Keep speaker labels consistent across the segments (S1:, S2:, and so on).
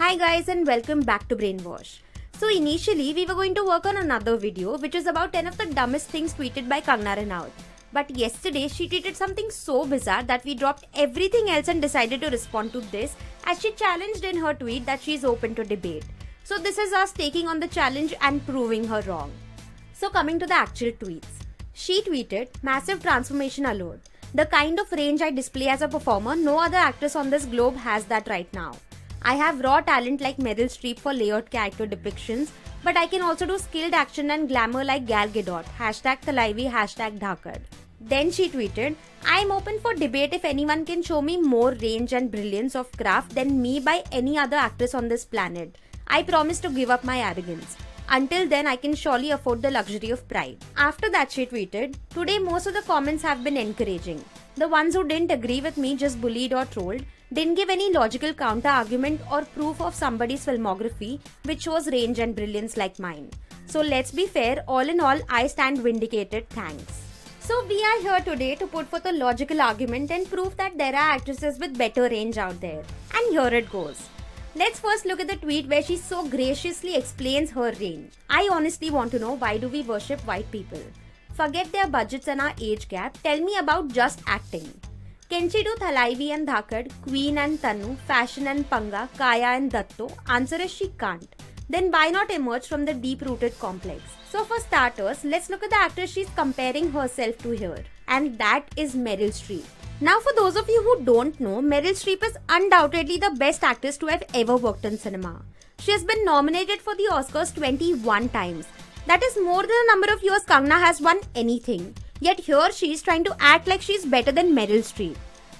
S1: Hi guys and welcome back to Brainwash. So initially we were going to work on another video which is about 10 of the dumbest things tweeted by Kangana Ranaut. But yesterday she tweeted something so bizarre that we dropped everything else and decided to respond to this as she challenged in her tweet that she is open to debate. So this is us taking on the challenge and proving her wrong. So coming to the actual tweets. She tweeted, "Massive transformation alert. The kind of range I display as a performer, no other actress on this globe has that right now. I have raw talent like Meryl Streep for layered character depictions, but I can also do skilled action and glamour like Gal Gadot. #Thalaivi, #Dhakad." Then she tweeted, "I am open for debate if anyone can show me more range and brilliance of craft than me by any other actress on this planet. I promise to give up my arrogance. Until then, I can surely afford the luxury of pride." After that, she tweeted, "Today, most of the comments have been encouraging. The ones who didn't agree with me just bullied or trolled, didn't give any logical counter-argument or proof of somebody's filmography which shows range and brilliance like mine. So let's be fair, all in all, I stand vindicated, thanks." So we are here today to put forth a logical argument and prove that there are actresses with better range out there. And here it goes. Let's first look at the tweet where she so graciously explains her range. "I honestly want to know, why do we worship white people? Forget their budgets and our age gap. Tell me about just acting. Can she do Thalaivi and Dhakad, Queen and Tanu, Fashion and Panga, Kaya and Datto? Answer is she can't. Then why not emerge from the deep-rooted complex?" So for starters, let's look at the actress she's comparing herself to here. And that is Meryl Streep. Now for those of you who don't know, Meryl Streep is undoubtedly the best actress to have ever worked in cinema. She has been nominated for the Oscars 21 times. That is more than the number of years Kangana has won anything. Yet here she is trying to act like she is better than Meryl Streep.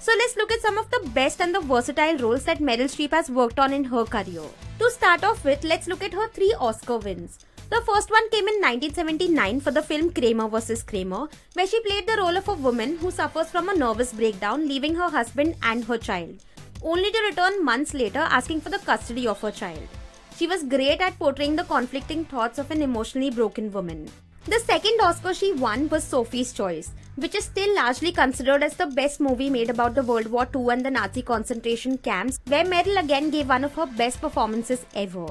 S1: So let's look at some of the best and the versatile roles that Meryl Streep has worked on in her career. To start off with, let's look at her 3 Oscar wins. The first one came in 1979 for the film Kramer vs. Kramer, where she played the role of a woman who suffers from a nervous breakdown, leaving her husband and her child, only to return months later asking for the custody of her child. She was great at portraying the conflicting thoughts of an emotionally broken woman. The second Oscar she won was Sophie's Choice, which is still largely considered as the best movie made about the World War II and the Nazi concentration camps, where Meryl again gave one of her best performances ever.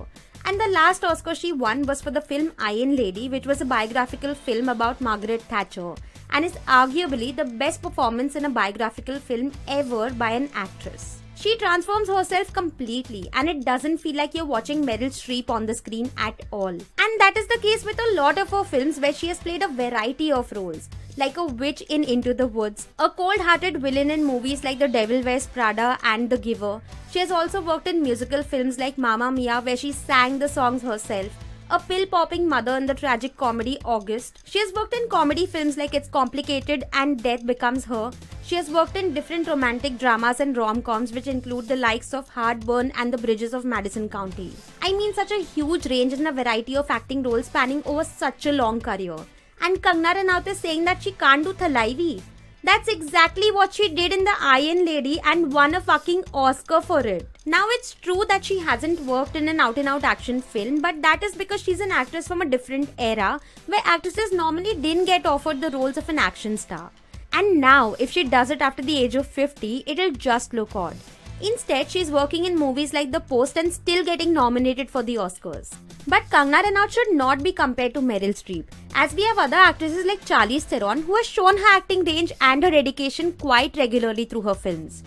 S1: And the last Oscar she won was for the film Iron Lady, which was a biographical film about Margaret Thatcher, and is arguably the best performance in a biographical film ever by an actress. She transforms herself completely, and it doesn't feel like you're watching Meryl Streep on the screen at all. And that is the case with a lot of her films where she has played a variety of roles, like a witch in Into the Woods, a cold-hearted villain in movies like The Devil Wears Prada and The Giver. She has also worked in musical films like Mamma Mia, where she sang the songs herself, a pill-popping mother in the tragic comedy August. She has worked in comedy films like It's Complicated and Death Becomes Her. She has worked in different romantic dramas and rom-coms which include the likes of Heartburn and The Bridges of Madison County. I mean, such a huge range and a variety of acting roles spanning over such a long career. And Kangana Ranaut is saying that she can't do Thalaivi. That's exactly what she did in the Iron Lady and won a fucking Oscar for it. Now it's true that she hasn't worked in an out-and-out action film, but that is because she's an actress from a different era where actresses normally didn't get offered the roles of an action star. And now, if she does it after the age of 50, it'll just look odd. Instead, she's working in movies like The Post and still getting nominated for the Oscars. But Kangana Ranaut should not be compared to Meryl Streep, as we have other actresses like Charlize Theron who has shown her acting range and her dedication quite regularly through her films.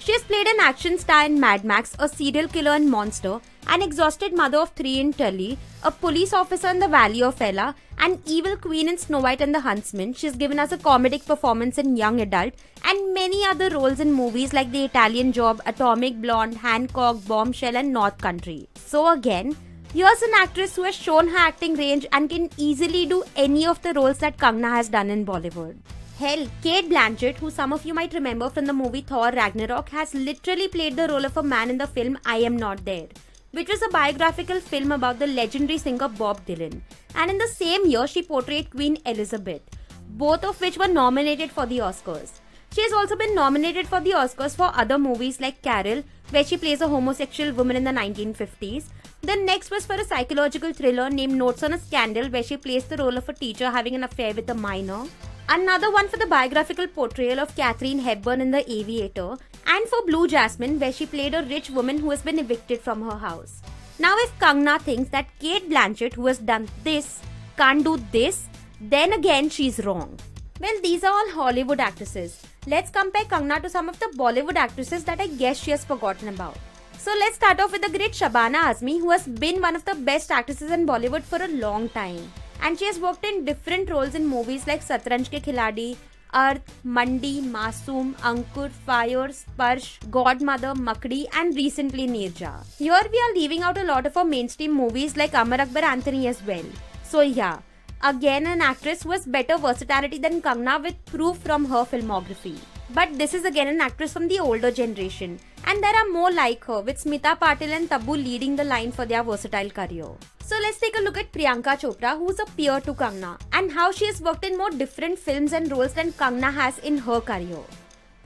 S1: She has played an action star in Mad Max, a serial killer in Monster, an exhausted mother of 3 in Tully, a police officer in The Valley of Ella, an evil queen in Snow White and the Huntsman. She's given us a comedic performance in Young Adult, and many other roles in movies like The Italian Job, Atomic Blonde, Hancock, Bombshell and North Country. So again, here's an actress who has shown her acting range and can easily do any of the roles that Kangana has done in Bollywood. Hell, Cate Blanchett, who some of you might remember from the movie Thor Ragnarok, has literally played the role of a man in the film I Am Not There, which was a biographical film about the legendary singer Bob Dylan. And in the same year, she portrayed Queen Elizabeth, both of which were nominated for the Oscars. She has also been nominated for the Oscars for other movies like Carol, where she plays a homosexual woman in the 1950s. The next was for a psychological thriller named Notes on a Scandal, where she plays the role of a teacher having an affair with a minor. Another one for the biographical portrayal of Katharine Hepburn in The Aviator, and for Blue Jasmine, where she played a rich woman who has been evicted from her house. Now if Kangana thinks that Cate Blanchett, who has done this, can't do this, then again she's wrong. Well, these are all Hollywood actresses. Let's compare Kangana to some of the Bollywood actresses that I guess she has forgotten about. So let's start off with the great Shabana Azmi, who has been one of the best actresses in Bollywood for a long time. And she has worked in different roles in movies like Satranj Ke Khiladi, Earth, Mandi, Masoom, Ankur, Fire, Sparsh, Godmother, Makdi, and recently Neerja. Here we are leaving out a lot of her mainstream movies like Amar Akbar Anthony as well. So yeah, again an actress who has better versatility than Kangana with proof from her filmography. But this is again an actress from the older generation, and there are more like her, with Smita Patil and Tabu leading the line for their versatile career. So let's take a look at Priyanka Chopra, who's a peer to Kangana, and how she has worked in more different films and roles than Kangana has in her career.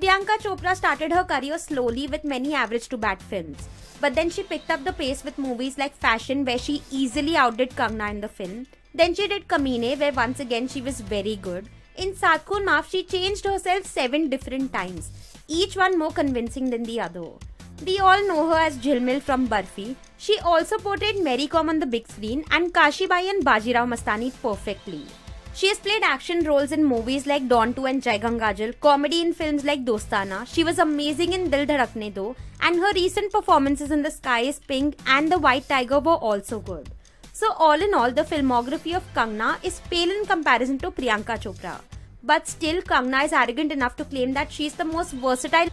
S1: Priyanka Chopra started her career slowly with many average to bad films, but then she picked up the pace with movies like Fashion, where she easily outdid Kangana in the film. Then she did Kamine, where once again she was very good. In Saat Khoon Maaf, she changed herself 7 different times, each one more convincing than the other. We all know her as Jhilmil from Barfi. She also portrayed Mary Kom on the big screen and Kashibai and Bajirao Mastani perfectly. She has played action roles in movies like Dawn 2 and Jai Gangajal, comedy in films like Dostana. She was amazing in Dil Dhadakne Do, and her recent performances in The Sky is Pink and The White Tiger were also good. So all in all, the filmography of Kangana is pale in comparison to Priyanka Chopra. But still, Kangana is arrogant enough to claim that she is the most versatile.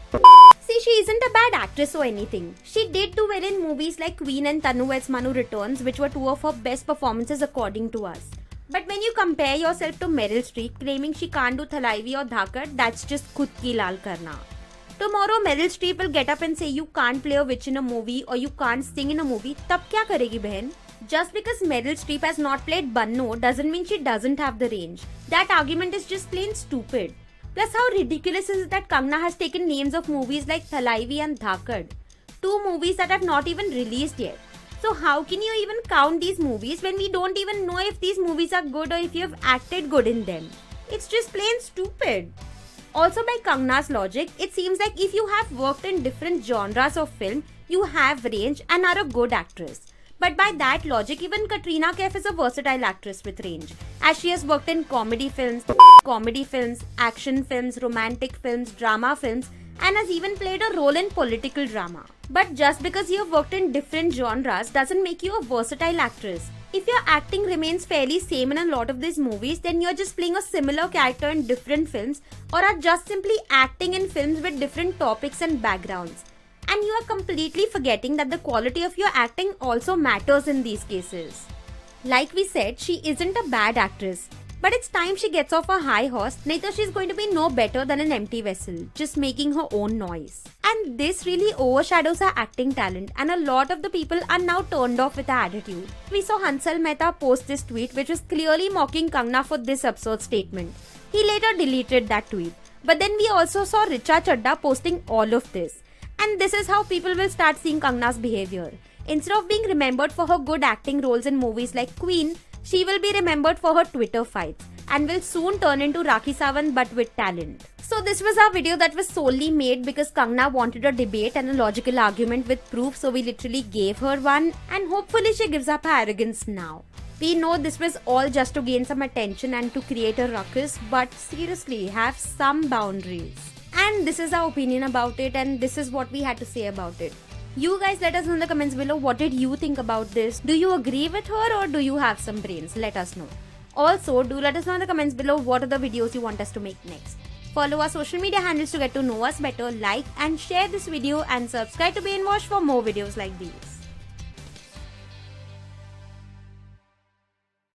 S1: See, she isn't a bad actress or anything. She did do well in movies like Queen and Tanu as Manu Returns, which were 2 of her best performances according to us. But when you compare yourself to Meryl Streep claiming she can't do Thalaivi or Dhakad, that's just khud ki lal karna. Tomorrow Meryl Streep will get up and say you can't play a witch in a movie or you can't sing in a movie. Tab kya karegi behan? Just because Meryl Streep has not played Banno doesn't mean she doesn't have the range. That argument is just plain stupid. Plus, how ridiculous is it that Kangana has taken names of movies like Thalaivi and Dhakad? 2 movies that have not even released yet. So how can you even count these movies when we don't even know if these movies are good or if you have acted good in them? It's just plain stupid. Also, by Kangana's logic, it seems like if you have worked in different genres of film, you have range and are a good actress. But by that logic, even Katrina Kaif is a versatile actress with range, as she has worked in comedy films, action films, romantic films, drama films, and has even played a role in political drama. But just because you have worked in different genres doesn't make you a versatile actress. If your acting remains fairly same in a lot of these movies, then you're just playing a similar character in different films or are just simply acting in films with different topics and backgrounds. And you are completely forgetting that the quality of your acting also matters in these cases. Like we said, she isn't a bad actress. But it's time she gets off her high horse, neither she's going to be no better than an empty vessel, just making her own noise. And this really overshadows her acting talent, and a lot of the people are now turned off with her attitude. We saw Hansal Mehta post this tweet, which was clearly mocking Kangana for this absurd statement. He later deleted that tweet. But then we also saw Richa Chadda posting all of this. And this is how people will start seeing Kangana's behavior. Instead of being remembered for her good acting roles in movies like Queen, she will be remembered for her Twitter fights and will soon turn into Rakhi Sawant but with talent. So this was our video that was solely made because Kangana wanted a debate and a logical argument with proof, so we literally gave her one, and hopefully she gives up her arrogance now. We know this was all just to gain some attention and to create a ruckus, but seriously, have some boundaries. And this is our opinion about it, and this is what we had to say about it. You guys let us know in the comments below, what did you think about this? Do you agree with her or do you have some brains? Let us know. Also, do let us know in the comments below what are the videos you want us to make next. Follow our social media handles to get to know us better, like and share this video, and subscribe to Brainwash for more videos like these.